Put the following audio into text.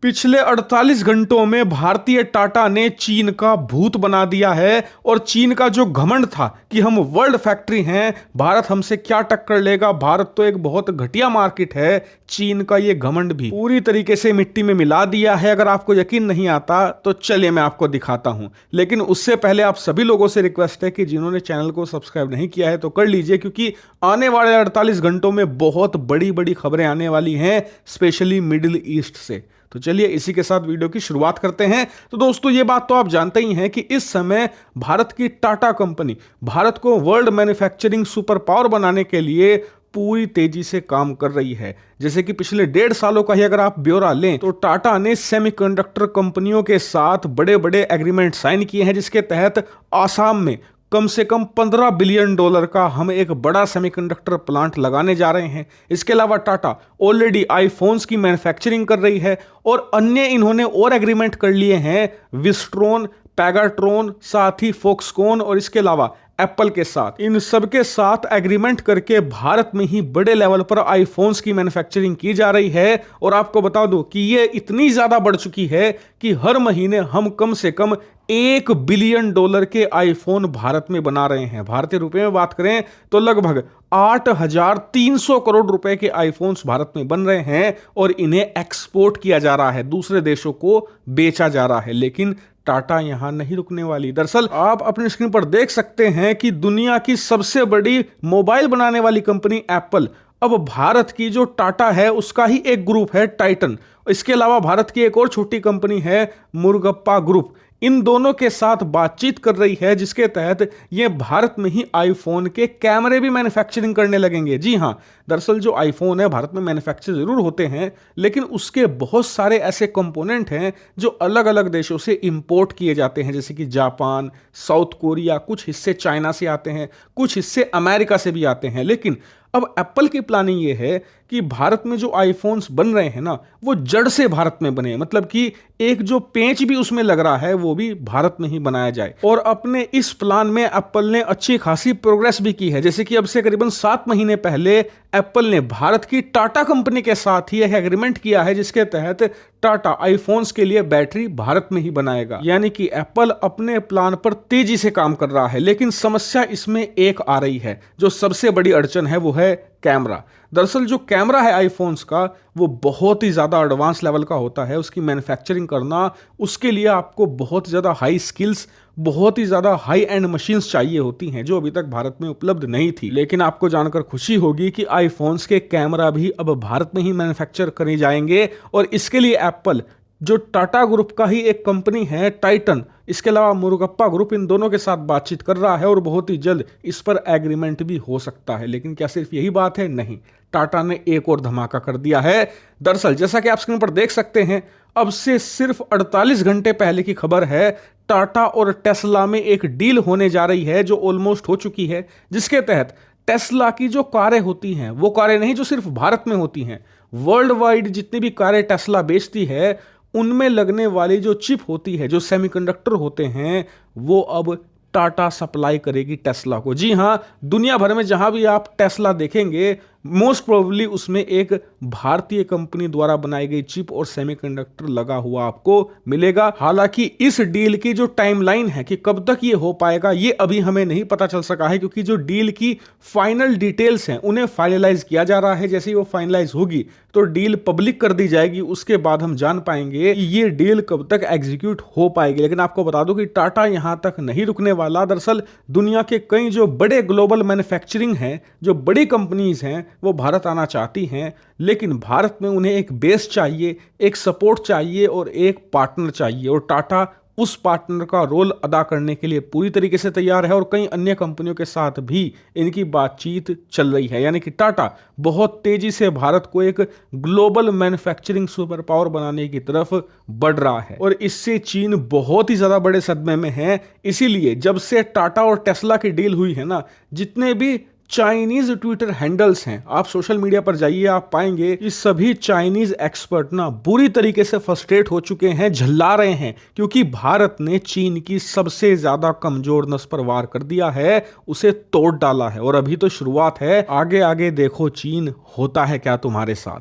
पिछले 48 घंटों में भारतीय टाटा ने चीन का भूत बना दिया है और चीन का जो घमंड था कि हम वर्ल्ड फैक्ट्री हैं, भारत हमसे क्या टक्कर लेगा, भारत तो एक बहुत घटिया मार्केट है, चीन का ये घमंड भी पूरी तरीके से मिट्टी में मिला दिया है। अगर आपको यकीन नहीं आता तो चलिए मैं आपको दिखाता हूं, लेकिन उससे पहले आप सभी लोगों से रिक्वेस्ट है कि जिन्होंने चैनल को सब्सक्राइब नहीं किया है तो कर लीजिए, क्योंकि आने वाले 48 घंटों में बहुत बड़ी बड़ी खबरें आने वाली हैं, स्पेशली मिडिल ईस्ट से। तो चलिए इसी के साथ वीडियो की शुरुआत करते हैं। तो दोस्तों, ये बात तो आप जानते ही हैं कि इस समय भारत की टाटा कंपनी भारत को वर्ल्ड मैन्युफैक्चरिंग सुपर पावर बनाने के लिए पूरी तेजी से काम कर रही है। जैसे कि पिछले 1.5 सालों का ही अगर आप ब्यौरा लें तो टाटा ने सेमीकंडक्टर कंपनियों के साथ बड़े बड़े एग्रीमेंट साइन किए हैं, जिसके तहत आसाम में कम से कम $15 बिलियन का हम एक बड़ा सेमीकंडक्टर प्लांट लगाने जा रहे हैं। इसके अलावा टाटा ऑलरेडी आईफोन्स की मैन्युफैक्चरिंग कर रही है और अन्य इन्होंने और एग्रीमेंट कर लिए हैं विस्ट्रोन, पैगाट्रॉन, साथ ही फॉक्सकॉन और इसके अलावा एप्पल के साथ। इन सब के साथ एग्रीमेंट करके भारत में ही बड़े लेवल पर आईफोन्स की मैन्युफैक्चरिंग की जा रही है। और आपको बता दूं कि ये इतनी ज्यादा बढ़ चुकी है कि हर महीने हम कम से कम $1 बिलियन के आईफोन भारत में बना रहे हैं। भारतीय रुपए में बात करें तो लगभग 8,300 करोड़ रुपए के आईफोन्स भारत में बन रहे हैं और इन्हें एक्सपोर्ट किया जा रहा है, दूसरे देशों को बेचा जा रहा है। लेकिन टाटा यहां नहीं रुकने वाली। दरअसल आप अपनी स्क्रीन पर देख सकते हैं कि दुनिया की सबसे बड़ी मोबाइल बनाने वाली कंपनी एप्पल अब भारत की जो टाटा है उसका ही एक ग्रुप है टाइटन। इसके अलावा भारत की एक और छोटी कंपनी है मुरुगप्पा ग्रुप, इन दोनों के साथ बातचीत कर रही है, जिसके तहत ये भारत में ही आईफोन के कैमरे भी मैन्युफैक्चरिंग करने लगेंगे। जी हां, दरअसल जो आईफोन है भारत में मैन्युफैक्चर जरूर होते हैं, लेकिन उसके बहुत सारे ऐसे कंपोनेंट हैं जो अलग अलग देशों से इंपोर्ट किए जाते हैं, जैसे कि जापान, साउथ कोरिया, कुछ हिस्से चाइना से आते हैं, कुछ हिस्से अमेरिका से भी आते हैं। लेकिन अब एप्पल की प्लानिंग ये है कि भारत में जो आईफोन्स बन रहे हैं ना, वो जड़ से भारत में बने, मतलब कि एक जो पेंच भी उसमें लग रहा है वो भी भारत में ही बनाया जाए। और अपने इस प्लान में एप्पल ने अच्छी खासी प्रोग्रेस भी की है। जैसे कि अब से करीबन 7 महीने पहले एप्पल ने भारत की टाटा कंपनी के साथ ही एक एग्रीमेंट किया है, जिसके तहत टाटा आईफोन्स के लिए बैटरी भारत में ही बनाएगा। यानी कि एप्पल अपने प्लान पर तेजी से काम कर रहा है। लेकिन समस्या इसमें एक आ रही है, जो सबसे बड़ी अड़चन है वो है कैमरा। दरअसल जो कैमरा है आईफोन्स का वो बहुत ही ज़्यादा एडवांस लेवल का होता है। उसकी मैन्युफैक्चरिंग करना, उसके लिए आपको बहुत ज़्यादा हाई स्किल्स, बहुत ही ज़्यादा हाई एंड मशीन्स चाहिए होती हैं, जो अभी तक भारत में उपलब्ध नहीं थी। लेकिन आपको जानकर खुशी होगी कि आईफोन्स के कैमरा भी अब भारत में ही मैन्युफैक्चर करे जाएंगे। और इसके लिए एप्पल जो टाटा ग्रुप का ही एक कंपनी है टाइटन, इसके अलावा मुरुगप्पा ग्रुप, इन दोनों के साथ बातचीत कर रहा है और बहुत ही जल्द इस पर एग्रीमेंट भी हो सकता है। लेकिन क्या सिर्फ यही बात है? नहीं, टाटा ने एक और धमाका कर दिया है। दरअसल जैसा कि आप स्क्रीन पर देख सकते हैं, अब से सिर्फ 48 घंटे पहले की खबर है, टाटा और टेस्ला में एक डील होने जा रही है जो ऑलमोस्ट हो चुकी है, जिसके तहत टेस्ला की जो कारें होती हैं, वो कारें नहीं जो सिर्फ भारत में होती हैं, वर्ल्ड वाइड जितनी भी कारें टेस्ला बेचती है, उनमें लगने वाली जो चिप होती है, जो सेमीकंडक्टर होते हैं, वो अब टाटा सप्लाई करेगी टेस्ला को। जी हां, दुनिया भर में जहां भी आप टेस्ला देखेंगे, मोस्ट प्रोबेबली उसमें एक भारतीय कंपनी द्वारा बनाई गई चिप और सेमीकंडक्टर लगा हुआ आपको मिलेगा। हालांकि इस डील की जो टाइमलाइन है कि कब तक ये हो पाएगा, ये अभी हमें नहीं पता चल सका है, क्योंकि जो डील की फाइनल डिटेल्स हैं उन्हें फाइनलाइज किया जा रहा है। जैसे ही वो फाइनलाइज होगी तो डील पब्लिक कर दी जाएगी, उसके बाद हम जान पाएंगे कि ये डील कब तक एग्जीक्यूट हो पाएगी। लेकिन आपको बता दूं कि टाटा यहां तक नहीं रुकने वाला। दरअसल दुनिया के कई जो बड़े ग्लोबल मैन्युफैक्चरिंग हैं, जो बड़ी कंपनीज हैं, वो भारत आना चाहती हैं, लेकिन भारत में उन्हें एक बेस चाहिए, एक सपोर्ट चाहिए और एक पार्टनर चाहिए। और टाटा उस पार्टनर का रोल अदा करने के लिए पूरी तरीके से तैयार है और कई अन्य कंपनियों के साथ भी इनकी बातचीत चल रही है। यानी कि टाटा बहुत तेजी से भारत को एक ग्लोबल मैन्युफैक्चरिंग सुपर पावर बनाने की तरफ बढ़ रहा है और इससे चीन बहुत ही ज्यादा बड़े सदमे में है। इसीलिए जब से टाटा और टेस्ला की डील हुई है ना, जितने भी चाइनीज ट्विटर हैंडल्स हैं, आप सोशल मीडिया पर जाइए, आप पाएंगे कि सभी चाइनीज एक्सपर्ट ना बुरी तरीके से फ्रस्ट्रेट हो चुके हैं, झल्ला रहे हैं, क्योंकि भारत ने चीन की सबसे ज्यादा कमजोर नस पर वार कर दिया है, उसे तोड़ डाला है। और अभी तो शुरुआत है, आगे आगे देखो चीन होता है क्या तुम्हारे साथ।